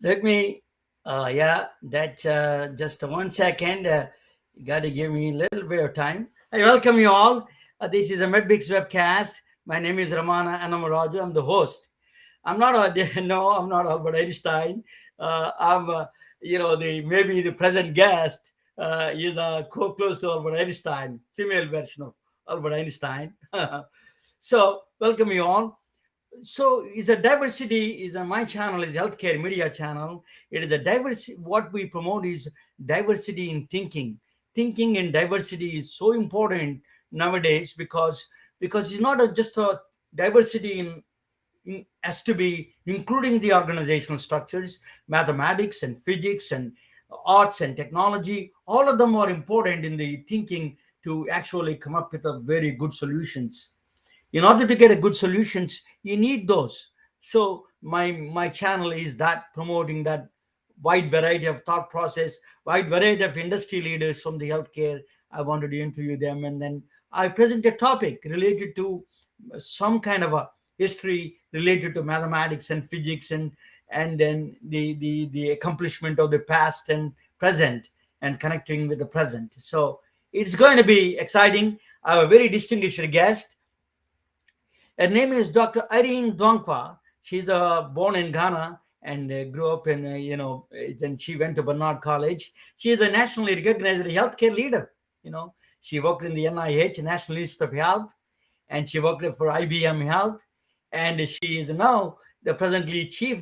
Let me, yeah, that just 1 second. You got to give me a little bit of time. I welcome you all. This is a MedBix webcast. My name is Ramana Anamaraju. I'm the host. I'm not a, no, I'm not Albert Einstein. I'm, the maybe the present guest is close to Albert Einstein, female version of Albert Einstein. So, welcome you all. So is a diversity is a my channel is healthcare media channel. It is a diversity. What we promote is diversity in thinking and diversity is so important nowadays because it's not just a diversity in has to be including the organizational structures, mathematics and physics and arts and technology. All of them are important in the thinking to actually come up with a very good solutions. In order to get a good solutions, you need those. So my channel is that promoting that wide variety of thought process, wide variety of industry leaders from the healthcare. I wanted to interview them, and then I present a topic related to some kind of a history related to mathematics and physics, and then the accomplishment of the past and present, and connecting with the present. So it's going to be exciting. I have a very distinguished guest. Her name is Dr. Irene Dankwa. She's born in Ghana and grew up in, then she went to Bernard College. She is a nationally recognized healthcare leader. She worked in the NIH, National Institute of Health, and she worked for IBM Health. And she is now the presently chief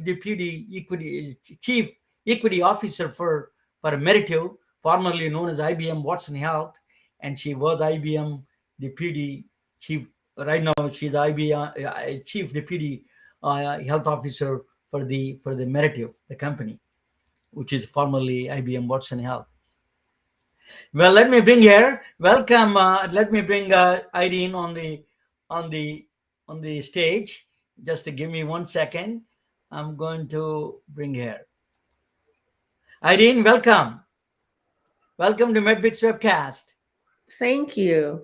equity officer for Meritive, formerly known as IBM Watson Health. And she was IBM deputy chief. Right now, she's IBM chief deputy health officer for the Meritive, the company, which is formerly IBM Watson Health. Well, let me bring her. Welcome. Let me bring Irene on the on the stage. Just to give me 1 second. I'm going to bring her. Irene, welcome. Welcome to MedBix webcast. Thank you.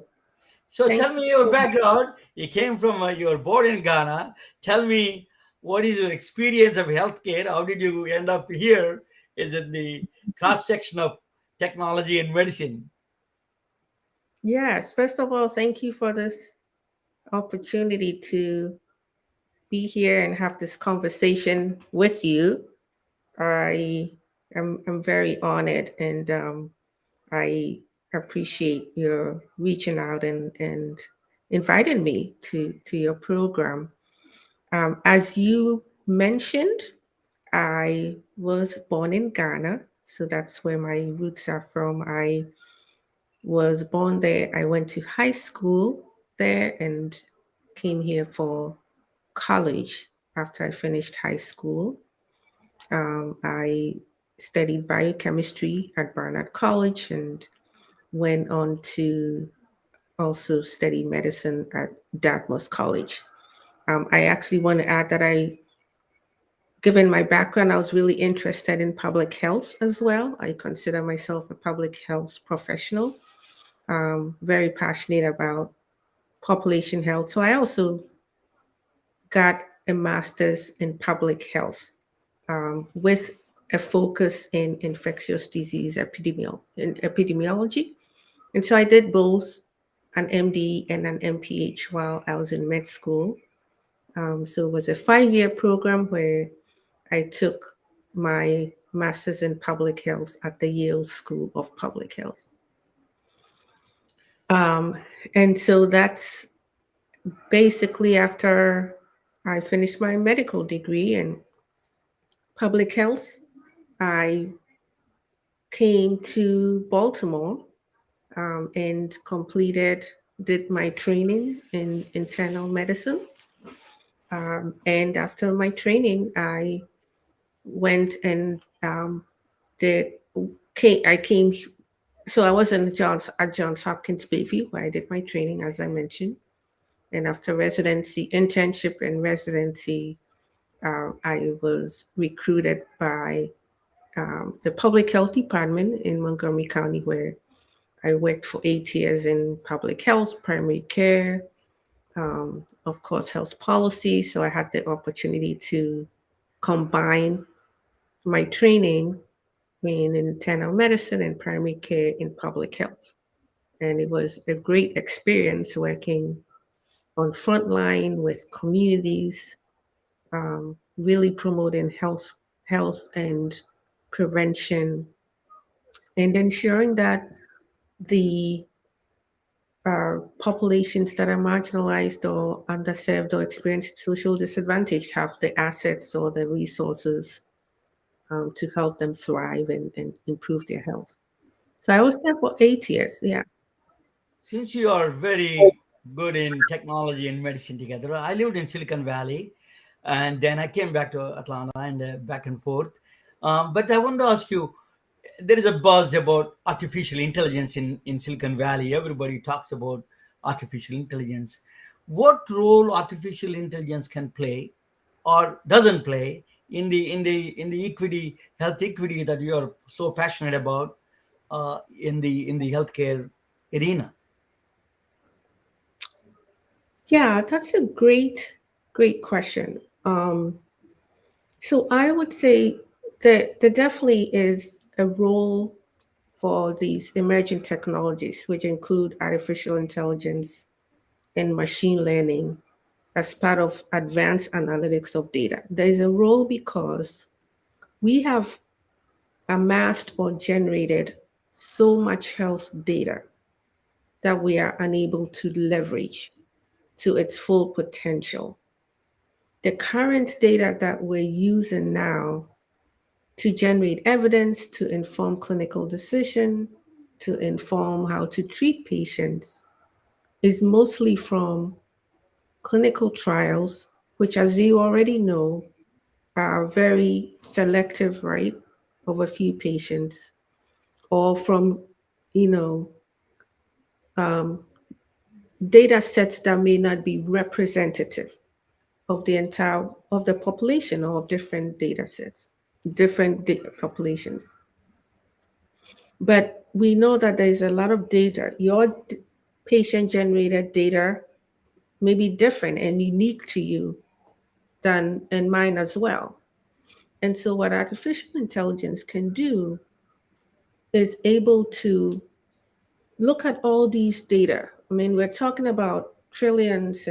So Thank tell me your background. You came from you were born in Ghana. Tell me what is your experience of healthcare? How did you end up here? Is it the cross section of technology and medicine? Yes, first of all, thank you for this opportunity to be here and have this conversation with you. I am very honored and I appreciate your reaching out and inviting me to your program. As you mentioned, I was born in Ghana, so that's where my roots are from. I was born there. I went to high school there and came here for college after I finished high school. I studied biochemistry at Barnard College and went on to also study medicine at Dartmouth College. I actually want to add that given my background, I was really interested in public health as well. I consider myself a public health professional, very passionate about population health. So I also got a master's in public health with a focus in infectious disease in epidemiology. And so I did both an MD and an MPH while I was in med school. So it was a 5-year program where I took my master's in public health at the Yale School of Public Health. Um, and so that's basically after I finished my medical degree in public health, I came to Baltimore and did my training in internal medicine. And after my training, I went and did, I came, so I was at Johns Hopkins Bayview where I did my training, as I mentioned. And after internship and residency, I was recruited by the public health department in Montgomery County, where I worked for 8 years in public health, primary care, of course, health policy. So I had the opportunity to combine my training in internal medicine and primary care in public health. And it was a great experience working on frontline with communities, really promoting health and prevention, and ensuring that the populations that are marginalized or underserved or experiencing social disadvantage have the assets or the resources to help them thrive and improve their health. So I was there for 8 years. Yeah. Since you are very good in technology and medicine together, I lived in Silicon Valley, and then I came back to Atlanta and back and forth. But I want to ask you, there is a buzz about artificial intelligence in Silicon Valley. Everybody talks about artificial intelligence. What role artificial intelligence can play or doesn't play in the equity, health equity that you are so passionate about in the healthcare arena? Yeah, that's a great question. So I would say that there definitely is a role for these emerging technologies, which include artificial intelligence and machine learning as part of advanced analytics of data. There is a role because we have amassed or generated so much health data that we are unable to leverage to its full potential. The current data that we're using now to generate evidence, to inform clinical decision, to inform how to treat patients is mostly from clinical trials, which, as you already know, are very selective, right, of a few patients, or from, you know, um, data sets that may not be representative of the entire of the population or of different data sets, different populations. But we know that there's a lot of data. Your patient generated data may be different and unique to you than and mine as well. And so what artificial intelligence can do is able to look at all these data. I mean, we're talking about trillions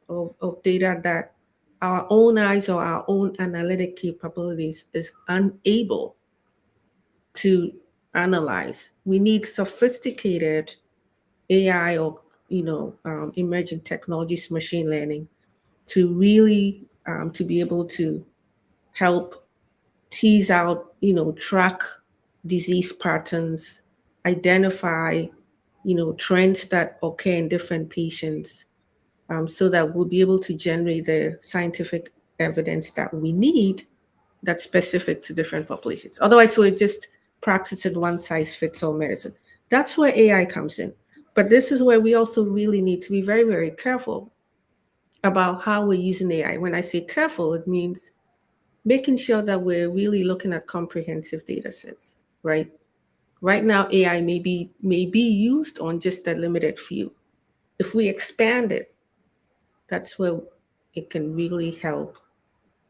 of data that our own eyes or our own analytic capabilities is unable to analyze. We need sophisticated AI or emerging technologies, machine learning, to really to be able to help tease out, track disease patterns, identify, trends that occur in different patients, so that we'll be able to generate the scientific evidence that we need that's specific to different populations. Otherwise, we're just practicing one size fits all medicine. That's where AI comes in. But this is where we also really need to be very, very careful about how we're using AI. When I say careful, it means making sure that we're really looking at comprehensive data sets, right? Right now, AI may be used on just a limited few. If we expand it, that's where it can really help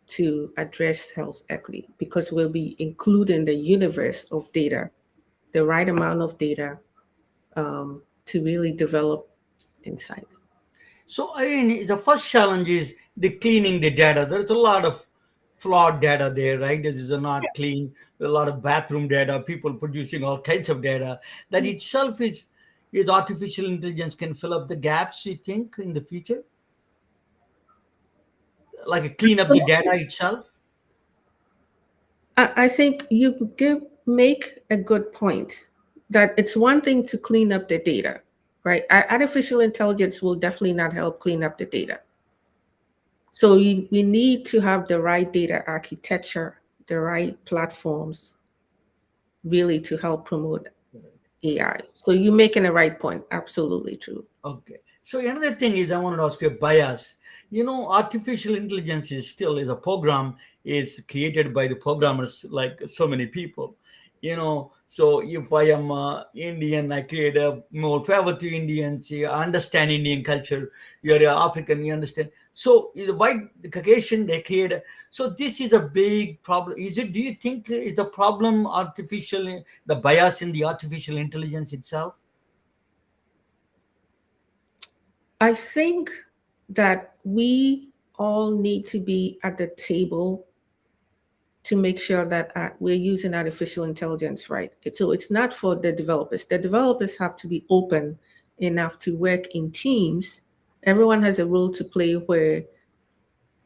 to address health equity because we'll be including the universe of data, the right amount of data to really develop insights. So, Irene, the first challenge is the cleaning the data. There's a lot of flawed data there, right? This is not clean. A lot of bathroom data, people producing all kinds of data. That itself is artificial intelligence can fill up the gaps. You think in the future, like a clean up the data itself. I think you make a good point that it's one thing to clean up the data, right? Artificial intelligence will definitely not help clean up the data. So we need to have the right data architecture, the right platforms, really to help promote AI. So you're making a right point. Absolutely true. Okay. So another thing is I wanted to ask you a bias. Artificial intelligence is still is a program is created by the programmers like so many people. So if I am Indian, I create a more favor to Indians. You understand Indian culture. You're African, you understand. So the white, the Caucasian, they create. So this is a big problem. Is it? Do you think is a problem artificial, the bias in the artificial intelligence itself? I think that we all need to be at the table to make sure that we're using artificial intelligence right. So it's not for the developers. The developers have to be open enough to work in teams. Everyone has a role to play where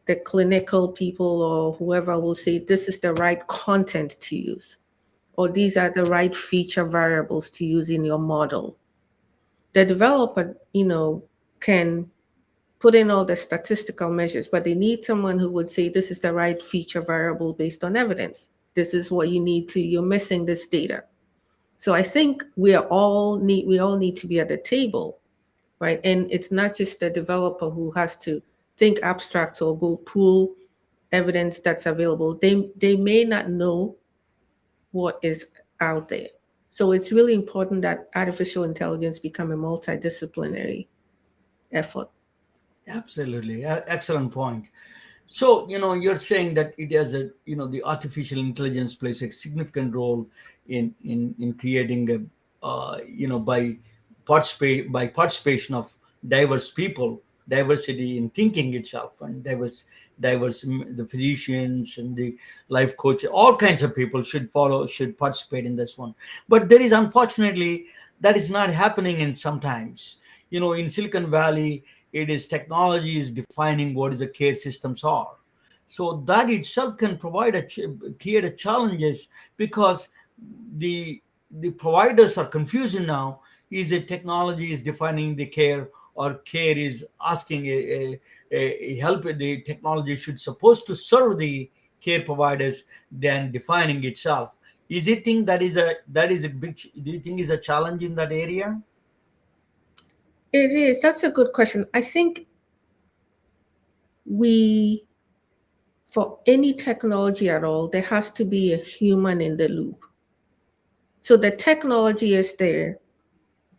the clinical people or whoever will say this is the right content to use, or these are the right feature variables to use in your model. The developer, can put in all the statistical measures, but they need someone who would say this is the right feature variable based on evidence. This is what you need to, you're missing this data. So I think we all need to be at the table, right? And it's not just the developer who has to think abstract or go pull evidence that's available. They may not know what is out there. So it's really important that artificial intelligence become a multidisciplinary effort. Absolutely, excellent point. So, you're saying that it has the artificial intelligence plays a significant role in creating by participation of diverse people, diversity in thinking itself, and the physicians and the life coach, all kinds of people should participate in this one. But there is, unfortunately, that is not happening in sometimes. In Silicon Valley, it is technology is defining what is the care systems are. So that itself can create a challenges, because the the providers are confusing now. Is it technology is defining the care, or care is asking a help? The technology should supposed to serve the care providers than defining itself. Is it think that is a big, do you think is a challenge in that area? It is. That's a good question. I think we, for any technology at all, there has to be a human in the loop. So the technology is there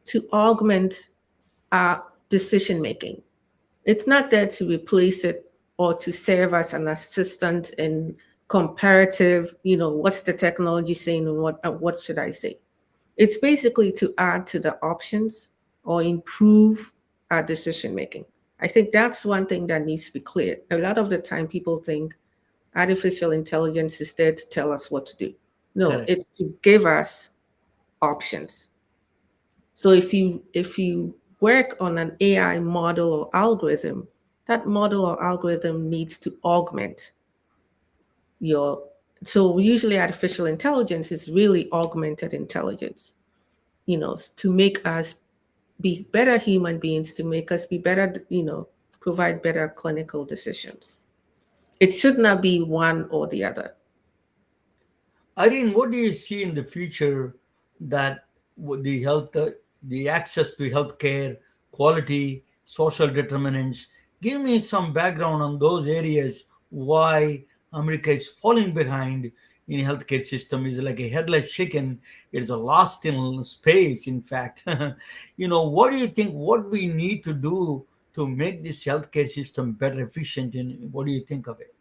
to augment our decision making. It's not there to replace it or to serve as an assistant in comparative, what's the technology saying and what should I say? It's basically to add to the options or improve our decision making. I think that's one thing that needs to be clear. A lot of the time, people think artificial intelligence is there to tell us what to do. No, Correct. it's to give us options. So if you work on an AI model or algorithm, that model or algorithm needs to augment your. So usually, artificial intelligence is really augmented intelligence. To make us be better human beings, to make us be better, provide better clinical decisions. It should not be one or the other. Irene, what do you see in the future that the access to healthcare, quality, social determinants? Give me some background on those areas. Why America is falling behind in healthcare system is like a headless chicken. It's a lost in space. In fact, what do you think? What we need to do to make this healthcare system better efficient? And what do you think of it?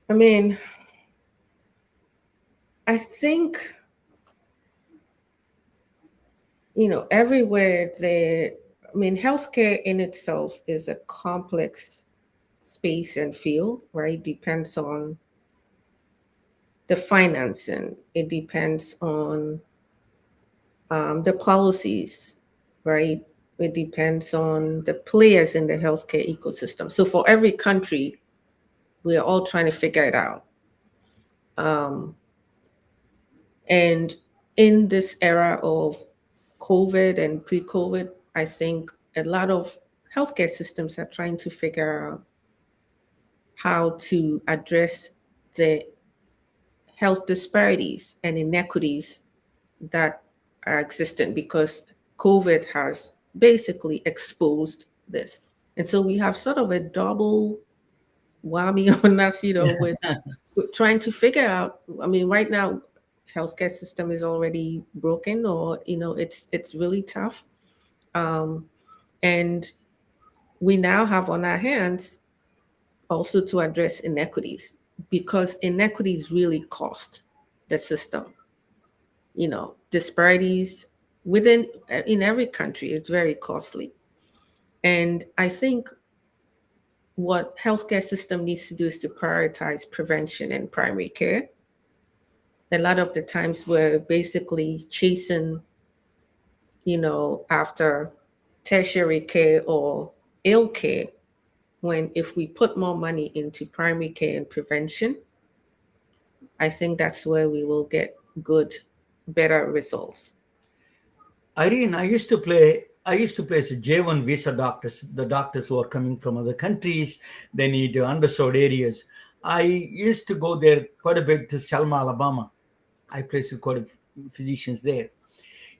I mean, I think, everywhere there, I mean, healthcare in itself is a complex space and field, right? Depends on the financing, it depends on the policies, right? It depends on the players in the healthcare ecosystem. So for every country, we are all trying to figure it out. Um, and in this era of COVID and pre COVID, I think a lot of healthcare systems are trying to figure out how to address the health disparities and inequities that are existent because COVID has basically exposed this. And so we have sort of a double whammy on us, with we're trying to figure out. I mean, right now, healthcare system is already broken, or it's really tough. Um, and we now have on our hands also to address inequities, because inequities really cost the system. Disparities within in every country is very costly. And I think what healthcare system needs to do is to prioritize prevention and primary care. A lot of the times we're basically chasing, after tertiary care or ill care, when if we put more money into primary care and prevention, I think that's where we will get good, better results. Irene, I used to play as a J1 visa doctors, the doctors who are coming from other countries, they need underserved areas. I used to go there quite a bit to Selma, Alabama. I placed quite a few physicians there.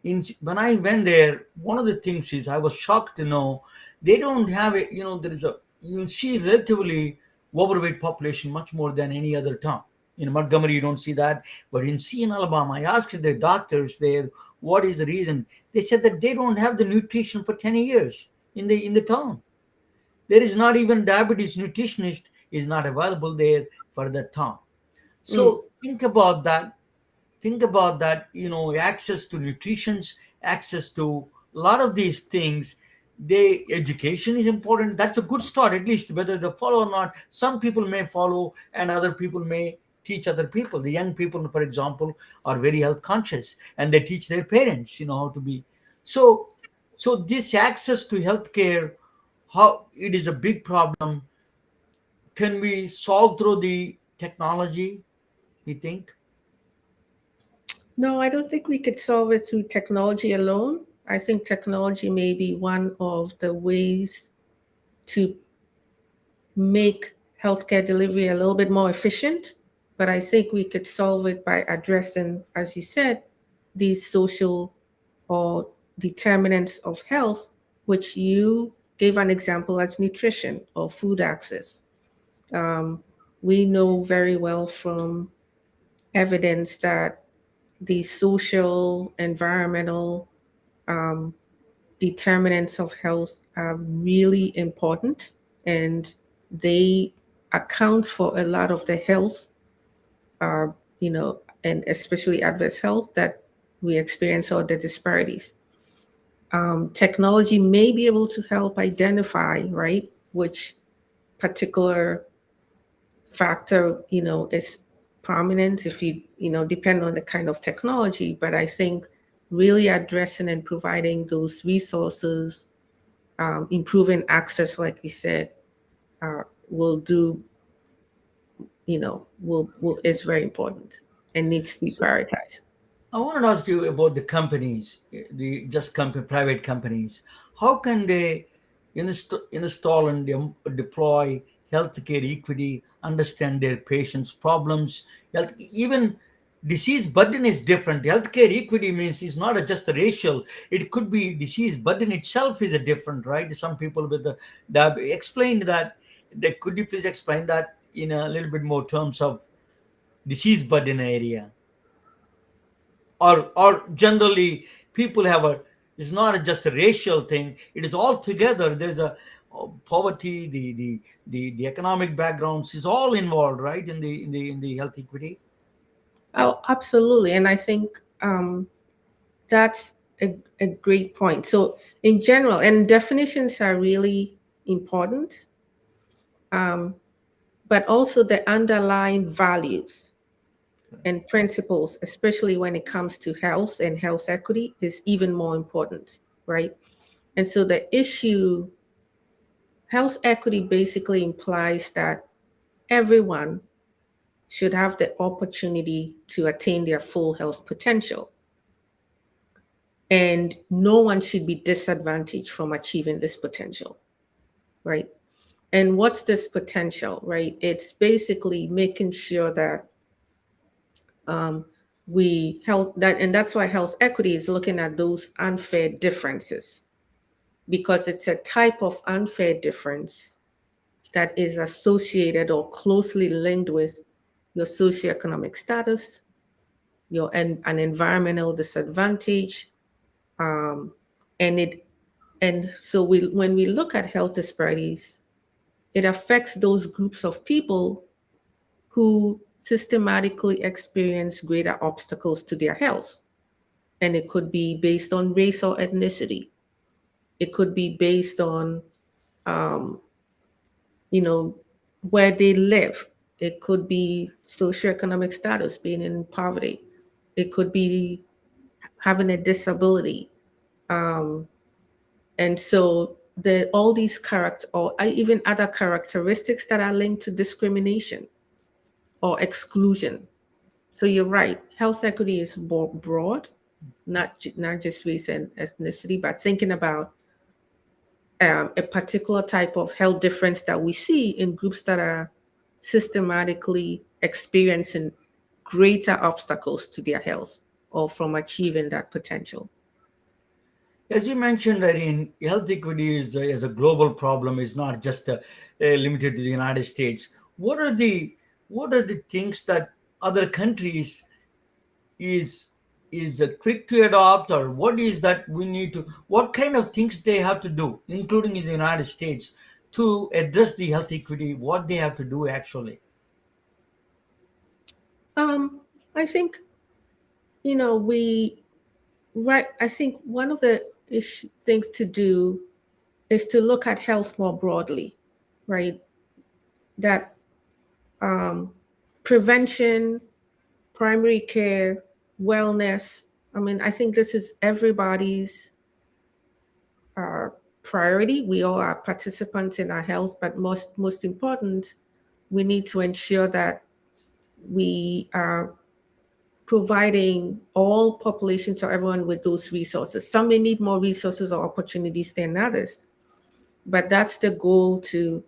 When I went there, one of the things is I was shocked to know they don't have a, there is a, you see relatively overweight population much more than any other town. In Montgomery, you don't see that. But in Alabama, I asked the doctors there, what is the reason? They said that they don't have the nutrition for 10 years in the town. There is not even diabetes nutritionist is not available there for the town. Mm. So think about that, access to nutritions, access to a lot of these things. They education is important. That's a good start, at least whether they follow or not. Some people may follow and other people may teach other people. The young people, for example, are very health conscious and they teach their parents how to be. So so this access to healthcare, how it is a big problem. Can we solve through the technology, you think? No, I don't think we could solve it through technology alone. I think technology may be one of the ways to make healthcare delivery a little bit more efficient. But I think we could solve it by addressing, as you said, these social or determinants of health, which you gave an example as nutrition or food access. Um, we know very well from evidence that the social, environmental um, determinants of health are really important, and they account for a lot of the health, uh, and especially adverse health that we experience, or the disparities. Technology may be able to help identify, right, which particular factor, is prominent, if depend on the kind of technology. But I think really addressing and providing those resources, improving access, like you said, will do, will is very important and needs to be So prioritized. I wanted to ask you about the companies, private companies. How can they install and deploy healthcare equity, understand their patients' problems? Even disease burden is different. Healthcare equity means it's not just a racial. It could be disease burden itself is a different, right? Some people with the diabetes. Explain that. Could you please explain that in a little bit more terms of disease burden area? Or generally people have a, it's not just a racial thing, it is all together. There's a poverty, the economic backgrounds is all involved, right, in the health equity. Oh, absolutely. And I think that's a great point. So, in general, and definitions are really important, um, but also the underlying values and principles, especially when it comes to health and health equity, is even more important, right? And so the issue, health equity basically implies that everyone should have the opportunity to attain their full health potential. And no one should be disadvantaged from achieving this potential, right? And what's this potential, right? It's basically making sure that um, we help that, and that's why health equity is looking at those unfair differences, because it's a type of unfair difference that is associated or closely linked with your socioeconomic status, your an environmental disadvantage, um, and it and so when we look at health disparities, it affects those groups of people who systematically experience greater obstacles to their health. And it could be based on race or ethnicity. It could be based on, um, you know, where they live. It could be socioeconomic status, being in poverty. It could be having a disability. Um, and so all these character or even other characteristics that are linked to discrimination or exclusion. So you're right. Health equity is more broad, not just race and ethnicity, but thinking about a particular type of health difference that we see in groups that are systematically experiencing greater obstacles to their health or from achieving that potential. As you mentioned, Irene, health equity is a global problem. It's not just limited to the United States. What are the what are the things that other countries is quick to adopt, or what is that we need to? What kind of things they have to do, including in the United States, to address the health equity? What they have to do actually? Um, I think we right. I think one of the things to do is to look at health more broadly, right? That um, prevention, primary care, wellness. I mean, I think this is everybody's uh, priority. We all are participants in our health, but most important, we need to ensure that we are providing all populations or everyone with those resources. Some may need more resources or opportunities than others, but that's the goal to,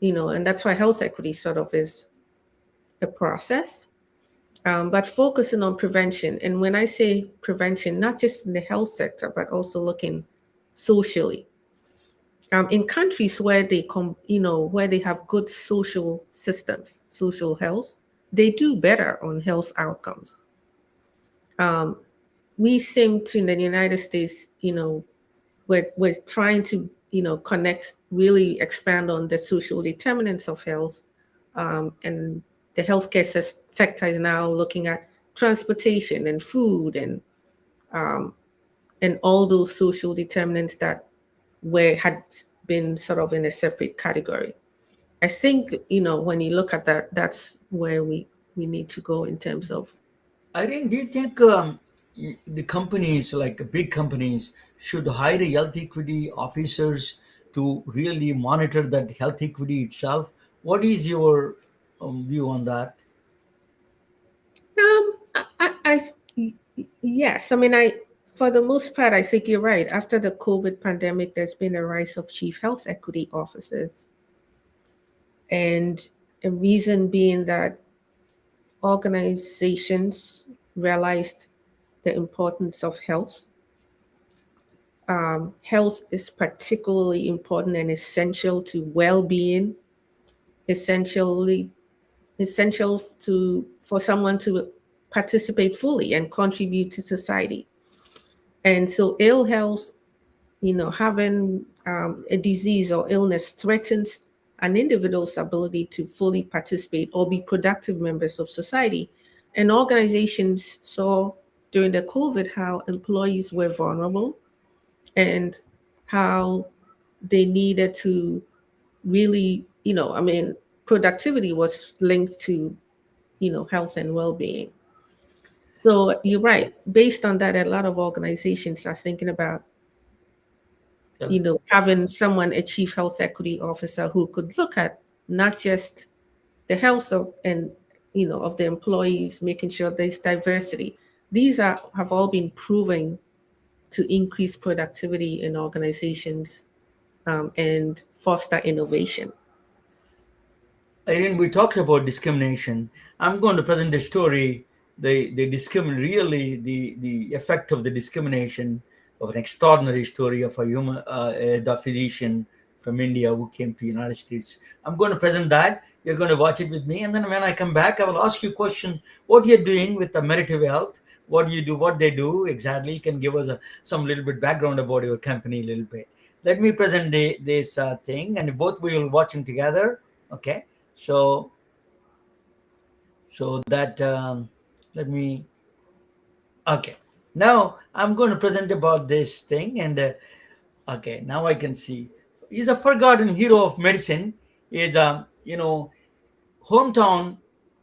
and that's why health equity sort of is a process, but focusing on prevention. And when I say prevention, not just in the health sector, but also looking socially. In countries where where they have good social systems, social health, they do better on health outcomes. Um, we seem to in the United States, we're trying to connect, really expand on the social determinants of health, and the healthcare sector is now looking at transportation and food um, and all those social determinants that were had been sort of in a separate category. I think when you look at that, that's where we need to go in terms of. Irene, do you think the companies, like big companies, should hire health equity officers to really monitor that health equity itself? What is your view on that? Yes, I mean, for the most part, I think you're right. After the COVID pandemic, there's been a rise of chief health equity officers, and a reason being that organizations realized the importance of health. Health is particularly important and essential to well-being, essentially essential to for someone to participate fully and contribute to society. And so, ill health, having a disease or illness threatens an individual's ability to fully participate or be productive members of society. And organizations saw during the COVID how employees were vulnerable and how they needed to really, I mean, productivity was linked to, health and well being. So you're right. Based on that, a lot of organizations are thinking about Health- having someone, a chief health equity officer, who could look at not just the health of the employees, making sure there's diversity. These have all been proven to increase productivity in organizations, and foster innovation. Irene, we talked about discrimination. I'm going to present a story. The discrimin really the effect of the discrimination of an extraordinary story of a human the physician from India who came to United States. I'm going to present that. You're going to watch it with me, and then when I come back, I will ask you a question: what you're doing with the Meritive Health? What do you do? What they do exactly? You can give us some little bit background about your company, a little bit. Let me present this thing, and both we will watching together. Okay, so that let me. Okay, now I'm going to present about this thing, and okay, now I can see. He's a forgotten hero of medicine. Is hometown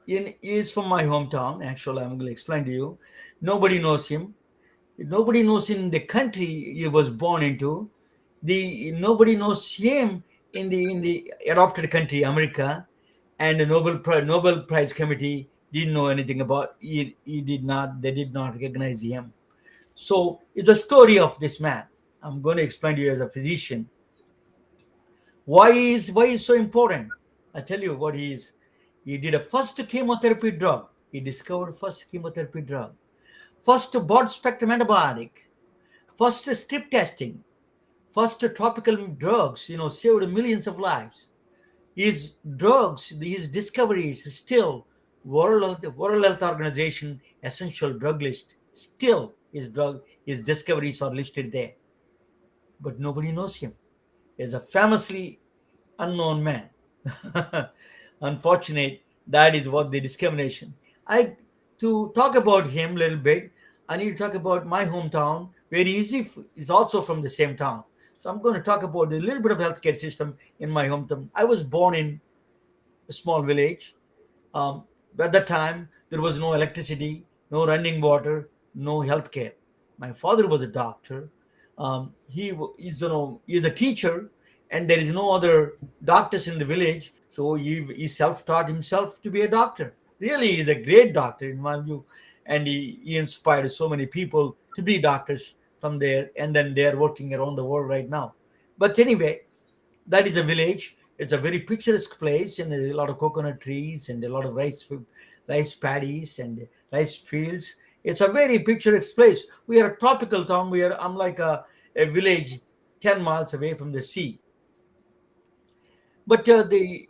in is from my hometown. Actually, I'm going to explain to you. Nobody knows him. Nobody knows in the country he was born into. The nobody knows him in the adopted country, America, and the Nobel Prize Committee didn't know anything about. He did not. They did not recognize him. So it's a story of this man. I'm going to explain to you as a physician why is so important. I tell you what he is. He did a first chemotherapy drug. He discovered first chemotherapy drug, first broad spectrum antibiotic, first strip testing, first tropical drugs. Saved millions of lives. His drugs, his discoveries, still World Health Organization essential drug list. Still, his discoveries are listed there, but nobody knows him. He's a famously unknown man. Unfortunate, that is what the discrimination. I To talk about him a little bit, I need to talk about my hometown, where he is also from the same town. So I'm going to talk about a little bit of healthcare system in my hometown. I was born in a small village. Um, at that time, there was no electricity, no running water, no healthcare. My father was a doctor. He's a teacher, and there is no other doctors in the village. So he self-taught himself to be a doctor. Really, he's a great doctor in my view, and he inspired so many people to be doctors from there, and then they are working around the world right now. But anyway, that is a village. It's a very picturesque place, and there's a lot of coconut trees and a lot of rice paddies and rice fields. It's a very picturesque place. We are a tropical town. I'm like a village 10 miles away from the sea. But the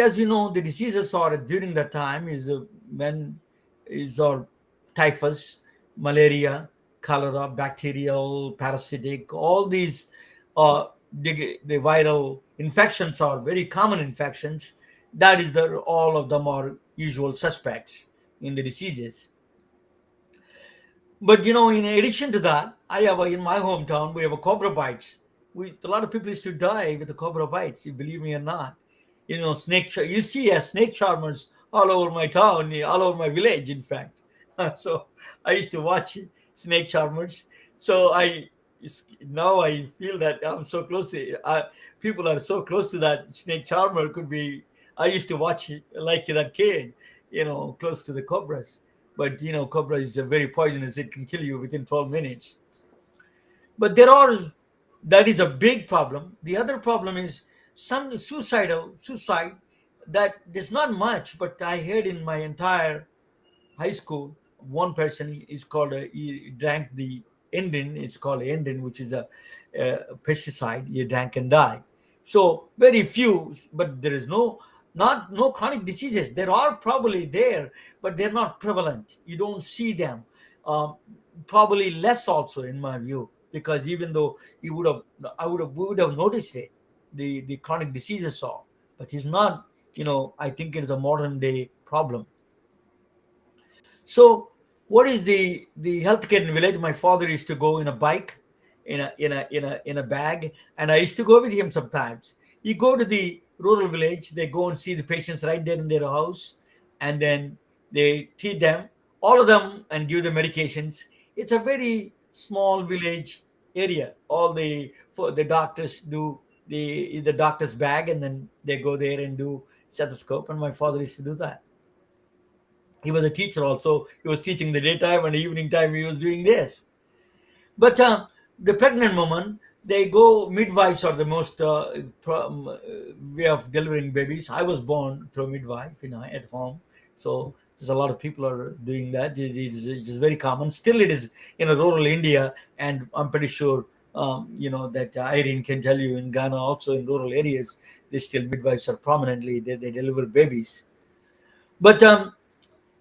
as you know, the diseases are during that time is when is or typhus, malaria, cholera, bacterial, parasitic, all these the viral infections are very common infections. That is the all of them are usual suspects in the diseases. But in addition to that, in my hometown we have a cobra bites. A lot of people used to die with the cobra bites. You believe me or not? You see snake charmers all over my town, all over my village. In fact, so I used to watch snake charmers. So now I feel that I'm so close to. People are so close to that snake charmer. Could be. I used to watch it like that kid, close to the cobras. But cobra is very poisonous. It can kill you within 12 minutes. But that is a big problem. The other problem is some suicide. That there's not much, but I heard in my entire high school, one person is called he drank the endin. It's called endin, which is a pesticide. He drank and died. So very few, but there is no chronic diseases. There are probably there, but they're not prevalent. You don't see them. Um, Probably less also in my view, because even though you would have, we would have noticed it, the chronic diseases are, but it's not. I think it is a modern day problem. So, what is the healthcare in village? My father used to go in a bike, in a bag, and I used to go with him sometimes. You go to the rural village, they go and see the patients right there in their house, and then they treat them, all of them, and give them medications. It's a very small village area. All the doctors do the doctor's bag, and then they go there and do stethoscope. And my father used to do that. He was a teacher also. He was teaching the daytime and the evening time. He was doing this. But the pregnant woman, they go. Midwives are the most way of delivering babies. I was born through midwife, at home. So there's a lot of people are doing that. It is very common. Still, it is in a rural India, and I'm pretty sure that Irene can tell you, in Ghana, also in rural areas, they still midwives are prominently, they deliver babies. But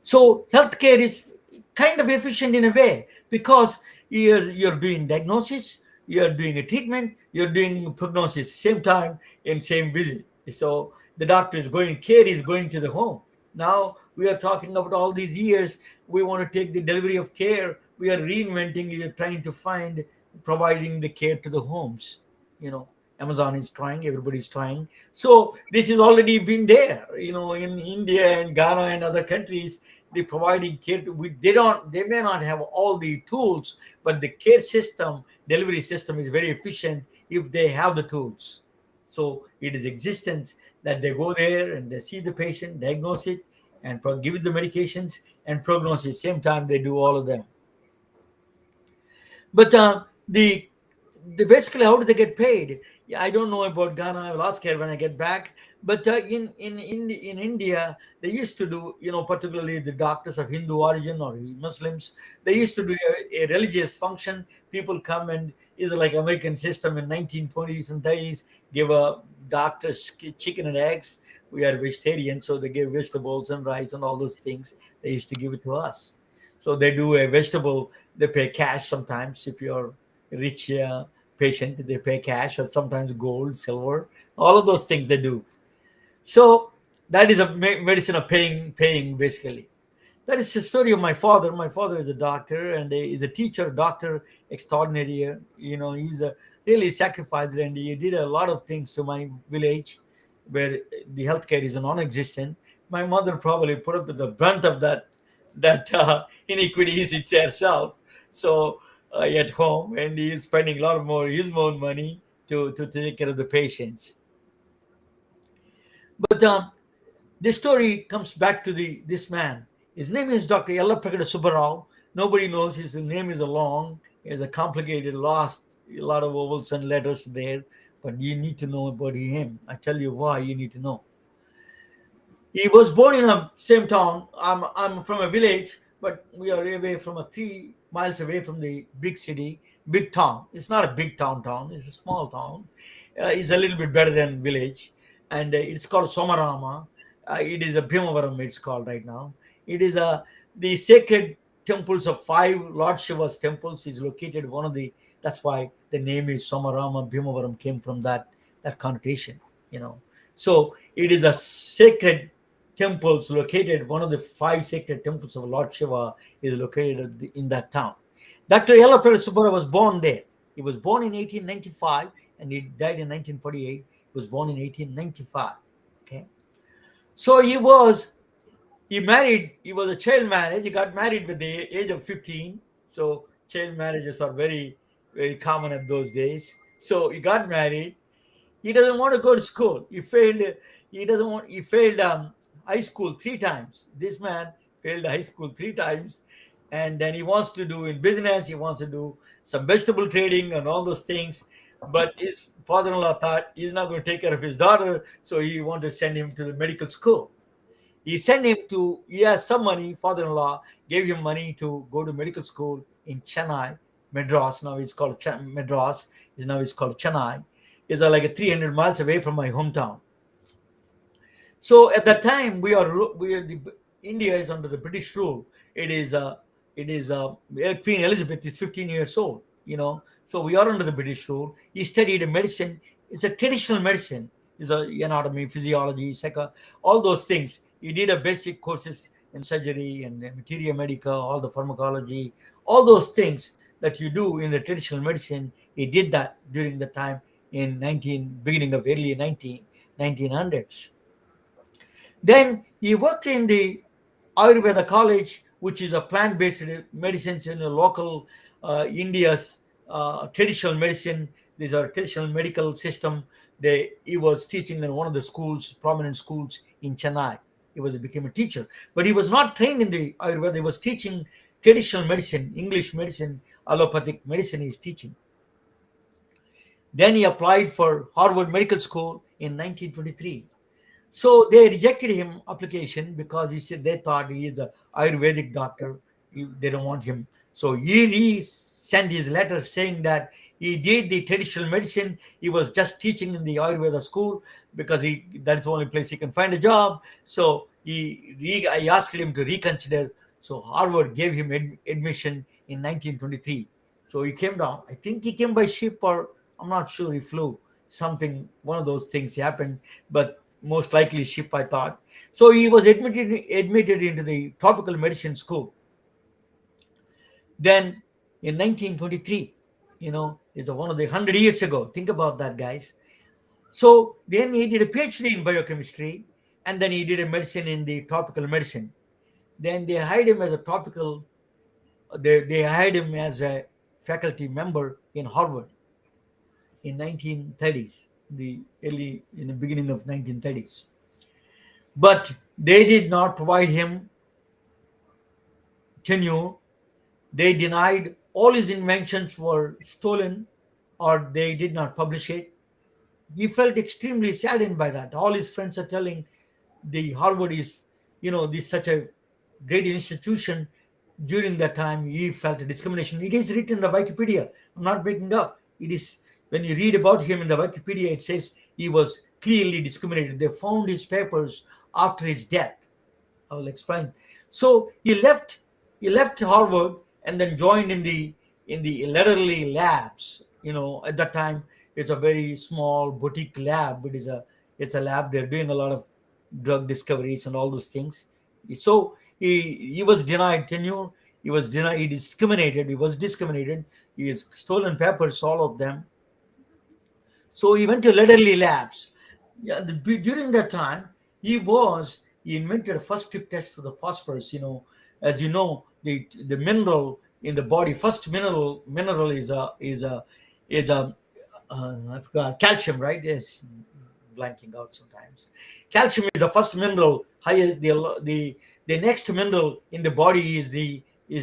so healthcare is kind of efficient in a way, because you're doing diagnosis, you're doing a treatment, you're doing prognosis same time in same visit. So the doctor is going, care is going to the home. Now we are talking about all these years. We want to take the delivery of care. We are reinventing. We are trying to find providing the care to the homes. You know, Amazon is trying. Everybody's trying. So this has already been there. In India and Ghana and other countries, the providing care they may not have all the tools, but the care system, delivery system, is very efficient if they have the tools. So it is existence that they go there and they see the patient, diagnose it, and give the medications and prognosis same time. They do all of them. But the basically, how do they get paid? Yeah, I don't know about Ghana. I will ask her when I get back. But in India, they used to do, particularly the doctors of Hindu origin or Muslims, they used to do a religious function. People come, and is like American system in 1920s and 30s, give a doctors chicken and eggs. We are vegetarian, so they give vegetables and rice and all those things. They used to give it to us. So they do a vegetable. They pay cash sometimes. If you're rich patient, they pay cash, or sometimes gold, silver, all of those things they do. So that is a medicine of paying basically. That is the story of my father. My father is a doctor, and is a teacher, doctor extraordinary. He's a really sacrificed, and he did a lot of things to my village where the healthcare is non-existent. My mother probably put up with the brunt of that iniquities it herself. So at home, and he is spending a lot of more his own money to take care of the patients. But this story comes back to this man. His name is Dr. Yellaprakada Subbarao. Nobody knows his name is a long, is a complicated, lost, a lot of vowels and letters there. But you need to know about him. I tell you why you need to know. He was born in a same town. I'm from a village, but we are away from 3 miles away from the big city, big town. It's not a big town. It's a small town. It's a little bit better than village, and it's called Somarama. It is a Bhimavaram. It's called right now. It is the sacred temples of 5 Lord Shiva's temples is located one of the. That's why the name is Somarama. Bhimavaram came from that connotation. You know, so it is a sacred temples located. One of the 5 sacred temples of Lord Shiva is located in that town. Dr. Yellaprakada Subbara was born there. He was born in 1895 and he died in 1948. He was born in 1895. Okay, so he married. He was a child marriage. He got married with the age of 15. So child marriages are very very common at those days. So he got married. He doesn't want to go to school. He failed. He doesn't want. He failed high school 3 times. This man failed high school 3 times, and then he wants to do in business. He wants to do some vegetable trading and all those things. But his father-in-law thought he's not going to take care of his daughter, so he wanted to send him to the medical school. He sent him to. He has some money. Father-in-law gave him money to go to medical school in Chennai, Madras. Now it's called Madras. Is now it's called Chennai. Is like 300 miles away from my hometown. So at that time, India is under the British rule. It is Queen Elizabeth is 15 years old. So we are under the British rule. He studied medicine. It's a traditional medicine. It's a anatomy, physiology, all those things. He did a basic courses in surgery and materia medica, all the pharmacology, all those things that you do in the traditional medicine. He did that during the time in beginning of early 1900s. Then he worked in the Ayurveda college, which is a plant-based medicines in a local India's traditional medicine. These are traditional medical system. He was teaching in one of the schools, prominent schools in Chennai. Became a teacher, but he was not trained in the Ayurveda. He was teaching traditional medicine, English medicine, allopathic medicine. He's teaching. Then he applied for Harvard Medical School in 1923. So they rejected him application because he said they thought he is a Ayurvedic doctor. They don't want him. So he sent his letter saying that he did the traditional medicine. He was just teaching in the Ayurveda school because that is the only place he can find a job. So I asked him to reconsider. So Harvard gave him admission in 1923. So he came down. I think he came by ship, or I'm not sure, he flew. Something, one of those things happened, but most likely ship, I thought. So he was admitted into the tropical medicine school. Then in 1923, is one of the 100 years ago. Think about that, guys. So then he did a PhD in biochemistry, and then he did a medicine in the tropical medicine. Then they hired him as a tropical, they hired him as a faculty member in Harvard in 1930s, in the beginning of 1930s. But they did not provide him tenure. They denied all his inventions were stolen, or they did not publish it. He felt extremely saddened by that. All his friends are telling the Harvard is, this such a great institution. During that time, he felt a discrimination. It is written in the Wikipedia. I'm not making up. It is, when you read about him in the Wikipedia, it says he was clearly discriminated. They found his papers after his death. I will explain. So he left Harvard and then joined in the Letterly Labs. At that time it's a very small boutique lab. It's a lab. They're doing a lot of drug discoveries and all those things. So he was denied tenure. He was denied. He discriminated. He was discriminated. He has stolen papers, all of them. So he went to Letterly Labs. Yeah, during that time, he invented a first strip test for the phosphorus. As you know, the mineral in the body, first mineral is a I forgot, calcium, right? Yes, blanking out sometimes. Calcium is the first mineral. Higher the next mineral in the body is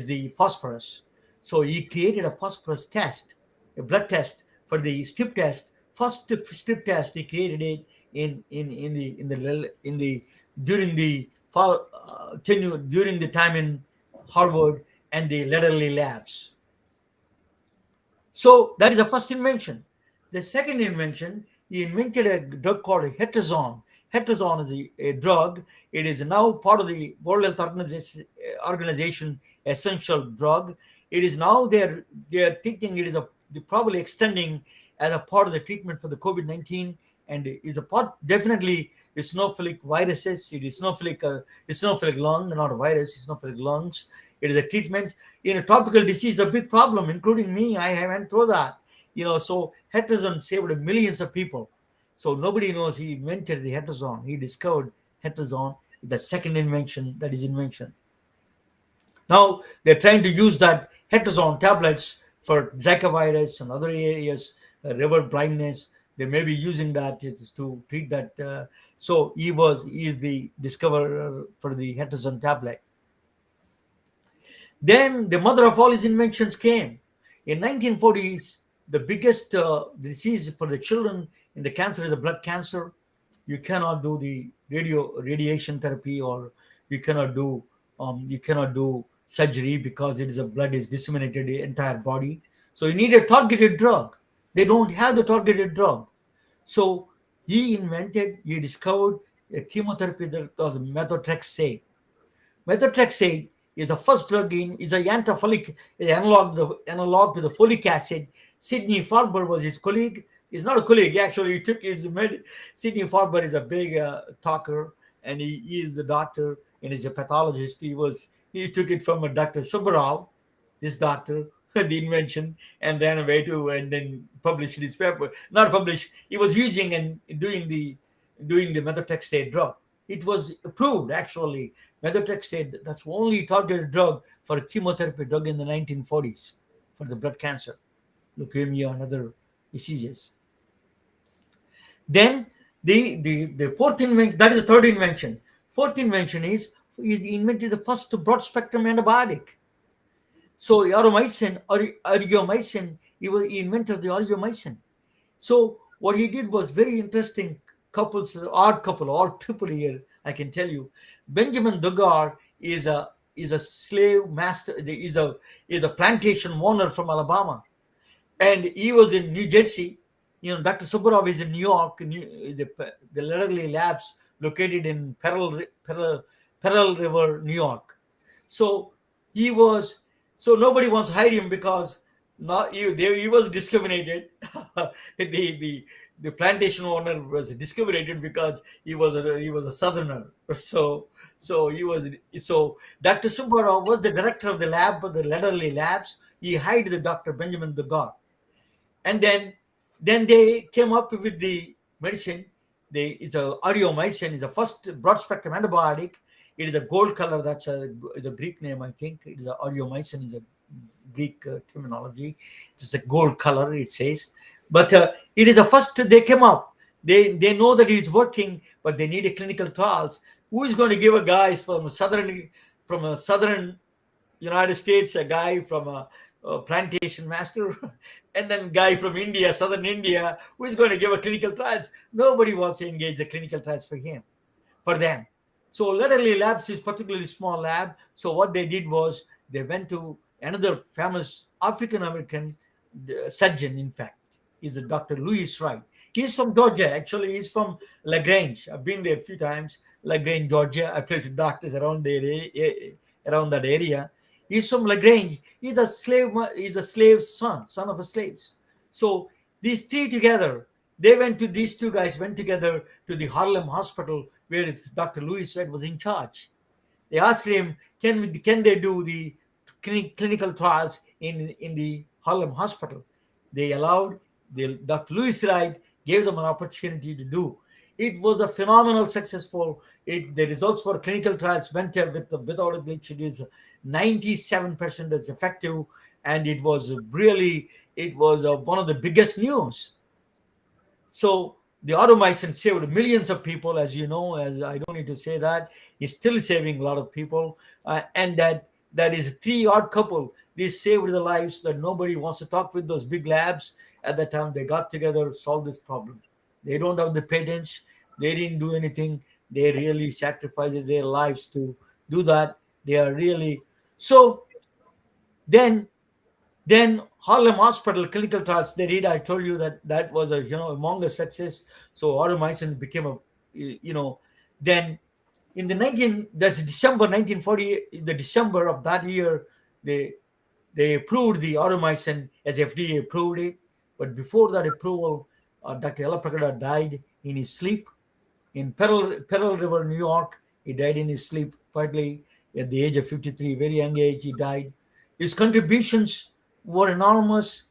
the phosphorus. So he created a phosphorus test, a blood test for the strip test. First strip test he created it in the during the tenure, during the time in Harvard and the Letterly Labs. So that is the first invention. The second invention, he invented a drug called hetrazone. Hetrazone is a drug. It is now part of the World Health Organization essential drug. It is now they are thinking it is probably extending as a part of the treatment for the COVID-19, and is a part, definitely eosinophilic viruses. It is eosinophilic lung, not a virus. Eosinophilic lungs. It is a treatment in a tropical disease, a big problem, including me. I went through that. So hetrazone saved millions of people. So nobody knows he invented the hetrazone. He discovered hetrazone. The second invention, that is invention. Now they're trying to use that hetrazone tablets for Zika virus and other areas, river blindness. They may be using that to treat that. So he is the discoverer for the hetrazone tablet. Then the mother of all his inventions came. In 1940s, the biggest disease for the children in the cancer is the blood cancer. You cannot do the radiation therapy, or you cannot do surgery because blood is disseminated the entire body. So you need a targeted drug. They don't have the targeted drug. So he discovered a chemotherapy that called methotrexate. Methotrexate is the first drug is a antifolic, analog to the folic acid. Sidney Farber was his colleague. He's not a colleague, actually. He took his Sidney Farber is a big talker, and he is a doctor and he's a pathologist. He took it from a Dr. Subbarao, this doctor, the invention, and ran away to and then published his paper. Not published. He was using and doing the methotrexate drug. It was approved, actually. Methotrexate, that's the only targeted drug for chemotherapy drug in the 1940s for the blood cancer, leukemia, and other diseases. Then the fourth invention, that is the third invention. Fourth invention is he invented the first broad spectrum antibiotic. So aureomycin, he invented the aureomycin. So what he did was very interesting. Odd couple, all triple here, I can tell you. Benjamin Dugar is a slave master, is a plantation owner from Alabama. and he was in New Jersey. Dr. Subbarao is in New York. The Lederle Labs located in Pearl River, New York. So he was. So nobody wants to hire him because not he was discriminated. The plantation owner was discriminated because he was a southerner. So he was so Dr. Subbarao was the director of the lab for the Lederle Labs. He hired the Dr. Benjamin Dugas, and then they came up with the medicine. It's a aureomycin. It's a first broad spectrum antibiotic. It is a gold color. Is a Greek name, I think. It is a aureomycin. Is a Greek terminology. It's a gold color, it says. But it is the first they came up. They know that it is working, but they need a clinical trials. Who is going to give a guy from a southern United States, a guy from a plantation master, and then guy from India, southern India, who is going to give a clinical trials? Nobody wants to engage the clinical trials for them. So Lederle Labs is particularly small lab. So what they did was they went to another famous African American surgeon. In fact, is a Dr. Louis Wright. He's from Georgia. Actually, he's from LaGrange. I've been there a few times. LaGrange, Georgia. I placed doctors around around that area. He's from LaGrange. He's a slave. He's a slave son of a slaves. So these three together, these two guys went together to the Harlem Hospital where Dr. Louis Wright was in charge. They asked him, can they do the clinical trials in the Harlem Hospital? They allowed. Dr. Louis Wright gave them an opportunity to do. It was a phenomenal successful. The results for clinical trials went there without a glitch. It is 97% as effective, and it was one of the biggest news. So the automation saved millions of people, as you know. As I don't need to say that, it's still saving a lot of people, and that is a three-odd couple. They saved the lives that nobody wants to talk with those big labs. At that time, they got together, solved this problem. They don't have the patents. They didn't do anything. They really sacrificed their lives to do that. They are really so. Then then Harlem Hospital clinical trials they did. I told you that was a humongous success. So automycin became a you know then in that's December 1940, the December of that year, they they approved the automycin as FDA approved it. But before that approval, Dr. Ella Prakada died in his sleep in Pearl River, New York. He died in his sleep quietly at the age of 53, very young age. He died. His contributions were enormous.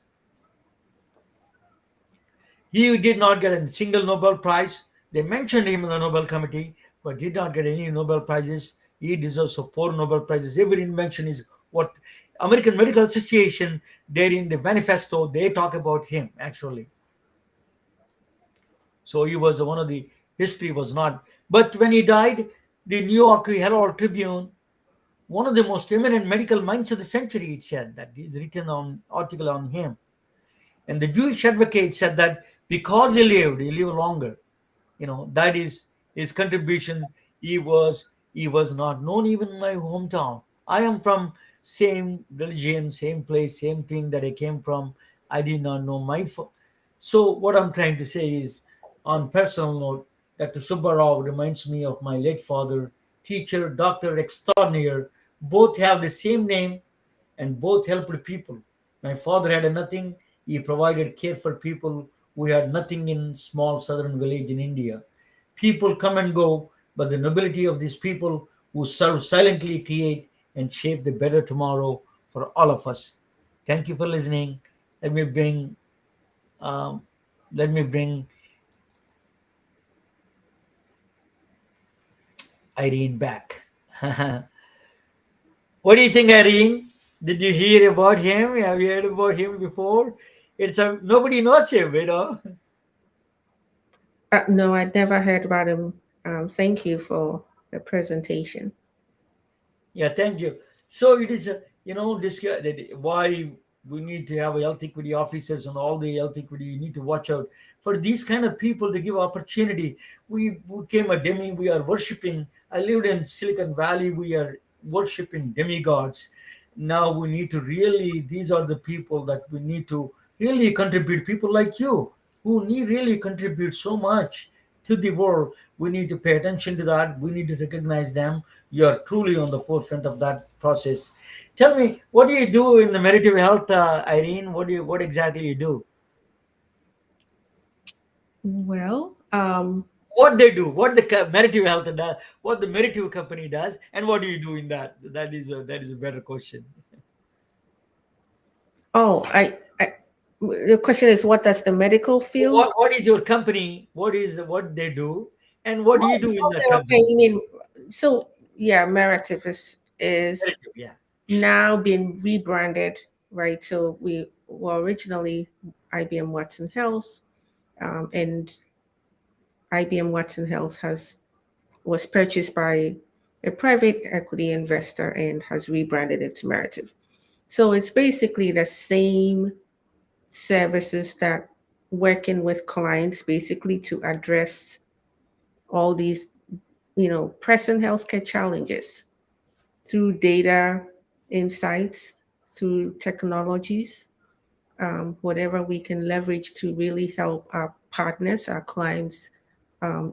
He did not get a single Nobel Prize. They mentioned him in the Nobel Committee, but did not get any Nobel Prizes. He deserves of 4 Nobel Prizes. Every invention is what American Medical Association, there in the manifesto, they talk about him actually. So he was one of the history was not. But when he died, the New York Herald Tribune, one of the most eminent medical minds of the century, it said that is written on article on him. And the Jewish advocate said that because he lived longer. That is his contribution. He was not known even in my hometown. I am from same religion, same place, same thing that I came from. I did not know so what I'm trying to say is, on personal note, Dr. Subbarao reminds me of my late father, teacher, doctor extraordinaire. Both have the same name and both helped people. My father had nothing. He provided care for people who had nothing in small southern village in India. People come and go, but the nobility of these people who serve silently create and shape the better tomorrow for all of us. Thank you for listening. Let me bring um, let me bring Irene back. What do you think, Irene? Did you hear about him? Have you heard about him before? Nobody knows him. No, I never heard about him. Thank you for the presentation. Yeah, thank you. So it is, this why we need to have health equity officers and all the health equity. You need to watch out for these kind of people to give opportunity. We became a demi. We are worshiping. I lived in Silicon Valley. We are worshiping demigods. Now we need to really. These are the people that we need to really contribute, people like you who need really contribute so much to the world. We need to pay attention to that. We need to recognize them. You are truly on the forefront of that process. Tell me, what do you do in the Meritive Health, Irene? What exactly you do? Well, What they do, what the Meritive Health does, what the Meritive company does, and what do you do in that? That is a better question. oh, the question is, what does the medical field? What is your company? What they do, and what do you Oh, do in that okay, okay. company? You mean, so yeah, Merative is Meritive, yeah. now been rebranded, right? So we were originally IBM Watson Health, and IBM Watson Health has was purchased by a private equity investor and has rebranded it to Merative. So it's basically the same services that working with clients basically to address all these, present healthcare challenges through data insights, through technologies, whatever we can leverage to really help our partners, our clients,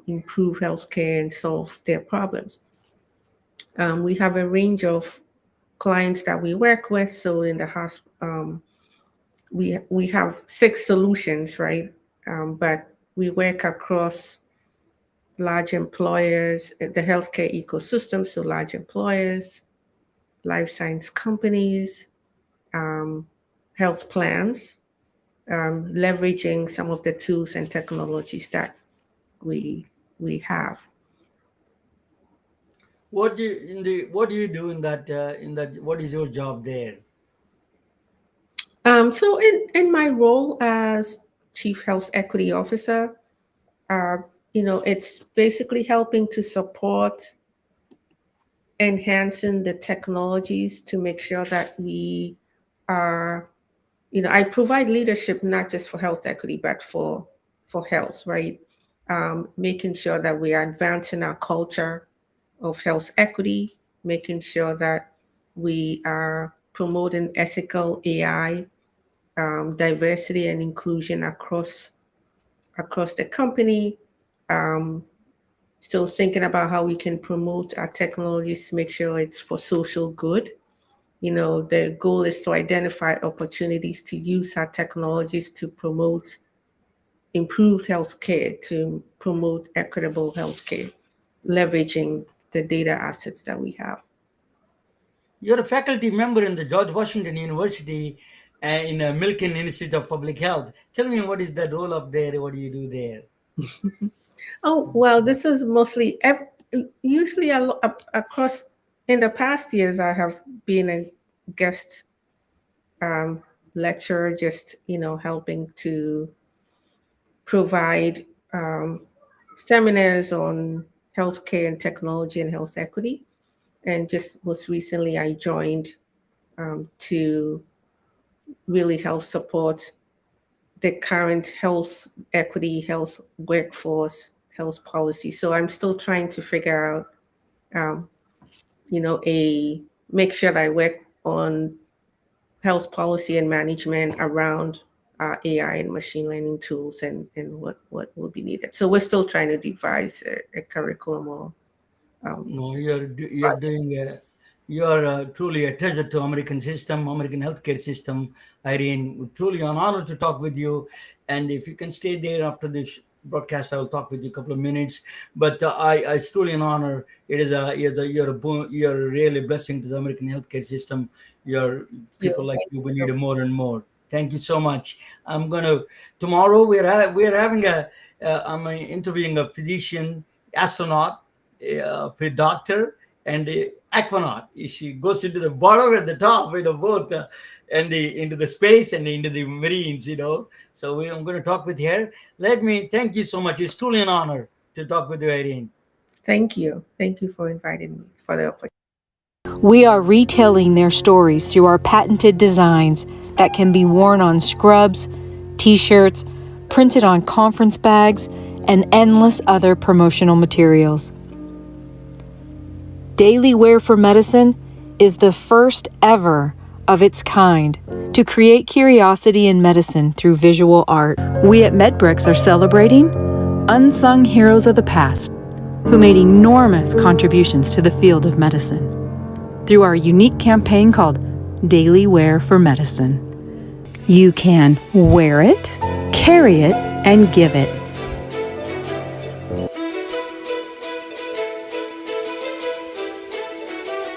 improve healthcare and solve their problems. We have a range of clients that we work with. So in the hospital, we have six solutions, right? But we work across large employers, the healthcare ecosystem, so large employers, life science companies, um, health plans, leveraging some of the tools and technologies that we we have. What do you do in that? What is your job there? So in my role as Chief Health Equity Officer, uh, it's basically helping to support enhancing the technologies to make sure that we are, I provide leadership not just for health equity, but for health, right? Making sure that we are advancing our culture of health equity, making sure that we are promoting ethical AI, diversity and inclusion across the company. Um, so thinking about how we can promote our technologies to make sure it's for social good. The goal is to identify opportunities to use our technologies to promote improved healthcare, to promote equitable healthcare, leveraging the data assets that we have. You're a faculty member in the George Washington University in Milken Institute of Public Health. Tell me, what is the role of there? What do you do there? Oh, well, this is mostly, usually across, in the past years, I have been a guest um, lecturer, just, helping to provide um, seminars on healthcare and technology and health equity. And just most recently, I joined to really help support the current health equity, health workforce, health policy. So I'm still trying to figure out, um, a make sure that I work on health policy and management around AI and machine learning tools and what will be needed. So we're still trying to devise a curriculum or um, No, you're project. doing you're truly a treasure to American system, American healthcare system, Irene. Truly an honor to talk with you. And if you can stay there after this broadcast, I will talk with you a couple of minutes. But it's truly an honor. You're a really blessing to the American healthcare system. You're people like Thank you. you We so need much. more and more. Thank you so much. I'm gonna tomorrow. We're having a. I'm interviewing a physician, astronaut, a doctor, and the aquanaut. She goes into the bottom and the top, both, and the into the space and into the marines. So I'm going to talk with her. Let me thank you so much. It's truly an honor to talk with you, Irene. Thank you. Thank you for inviting me for the opportunity. We are retelling their stories through our patented designs that can be worn on scrubs, t shirts, printed on conference bags, and endless other promotional materials. Daily Wear for Medicine is the first ever of its kind to create curiosity in medicine through visual art. We at MedBricks are celebrating unsung heroes of the past who made enormous contributions to the field of medicine through our unique campaign called Daily Wear for Medicine. You can wear it, carry it, and give it.